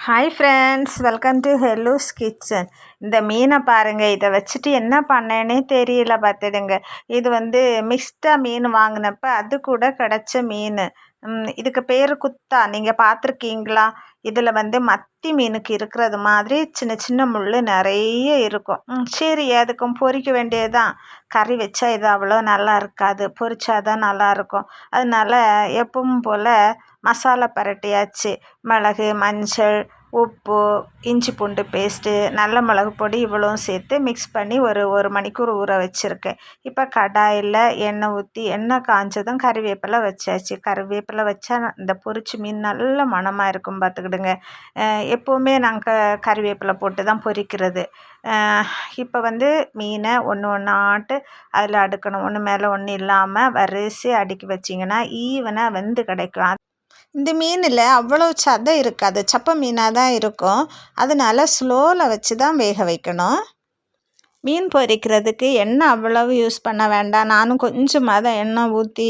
Hi friends, welcome to Hellu's kitchen. இந்த மீனை பாருங்கள். இதை வச்சுட்டு என்ன பண்ணேன்னே தெரியல பார்த்துடுங்க. இது மிக்ஸ்டாக மீன் வாங்கினப்ப அது கூட கிடச்ச மீன். இதுக்கு பேர் குத்தா. நீங்கள் பார்த்துருக்கீங்களா? இதில் மத்தி மீனுக்கு இருக்கிறது மாதிரி சின்ன சின்ன முள் நிறைய இருக்கும். சரி, அதுக்கும் பொரிக்க வேண்டியதுதான். கறி வச்சா இது அவ்வளோ நல்லா இருக்காது, பொரிச்சாதான் நல்லாயிருக்கும். அதனால எப்பவும் போல் மசாலா பரட்டியாச்சு. மிளகு, மஞ்சள், உப்பு, இஞ்சி பூண்டு பேஸ்ட்டு, நல்ல மிளகு பொடி இவ்வளவும் சேர்த்து மிக்ஸ் பண்ணி ஒரு மணிக்கூர் ஊற வச்சுருக்கேன். இப்போ கடாயில் எண்ணெய் ஊற்றி, எண்ணெய் காஞ்சதும் கறிவேப்பிலை வச்சாச்சு. கறிவேப்பிலை வச்சா இந்த பொரிச்ச மீன் நல்ல மணமாக இருக்கும் பார்த்துக்கிடுங்க. எப்போவுமே நாங்கள் கறிவேப்பிலை போட்டு தான் பொரிக்கிறது. இப்போ மீனை ஒன்று ஒன்றாட்டு அதில் அடுக்கணும். ஒன்று மேலே ஒன்று இல்லாமல் வரிசையாக அடுக்கி வச்சிங்கன்னா ஈவனாக வெந்து கிடைக்கும். இந்த மீனில் அவ்வளோ சதை இருக்காது, சப்பை மீனாக தான் இருக்கும். அதனால ஸ்லோவில் வச்சு தான் வேக வைக்கணும். மீன் பொரிக்கிறதுக்கு எண்ணெய் அவ்வளவு யூஸ் பண்ண வேண்டாம். நானும் கொஞ்சமாக தான் எண்ணெய் ஊற்றி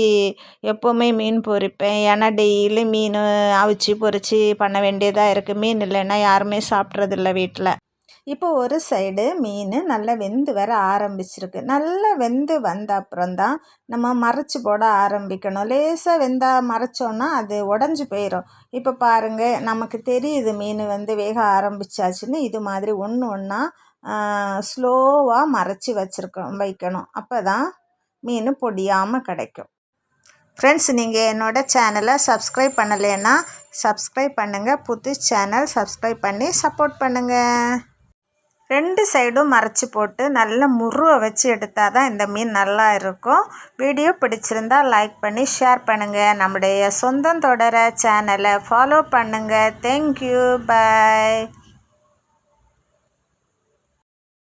எப்போவுமே மீன் பொரிப்பேன். ஏன்னா டெய்லி மீன் அவிச்சு பொரித்து பண்ண வேண்டியதாக இருக்குது. மீன் இல்லைன்னா யாருமே சாப்பிட்றதில்ல வீட்டில். இப்போ ஒரு சைடு மீன் நல்லா வெந்து வர ஆரம்பிச்சிருக்கு. நல்லா வெந்து வந்த அப்புறம்தான் நம்ம மறைச்சி போட ஆரம்பிக்கணும். லேசாக மறைச்சோன்னா அது உடஞ்சி போயிடும். இப்போ பாருங்கள், நமக்கு தெரியுது மீன் வேக ஆரம்பிச்சாச்சுன்னு. இது மாதிரி ஒன்று ஒன்றா ஸ்லோவாக மறைச்சி வைக்கணும். அப்போ தான் மீன் பொடியாமல் கிடைக்கும். ஃப்ரெண்ட்ஸ், நீங்கள் என்னோடய சேனலை சப்ஸ்கிரைப் பண்ணலைன்னா சப்ஸ்கிரைப் பண்ணுங்கள். புது சேனல் சப்ஸ்கிரைப் பண்ணி சப்போர்ட் பண்ணுங்கள். 2 சைடும் மறைச்சி போட்டு நல்லா முருவை வச்சு எடுத்தால் தான் இந்த மீன் நல்லா இருக்கும். வீடியோ பிடிச்சிருந்தால் லைக் பண்ணி ஷேர் பண்ணுங்கள். நம்முடைய சொந்தம் தொடர சேனலை ஃபாலோ பண்ணுங்கள். தேங்க்யூ, பாய்.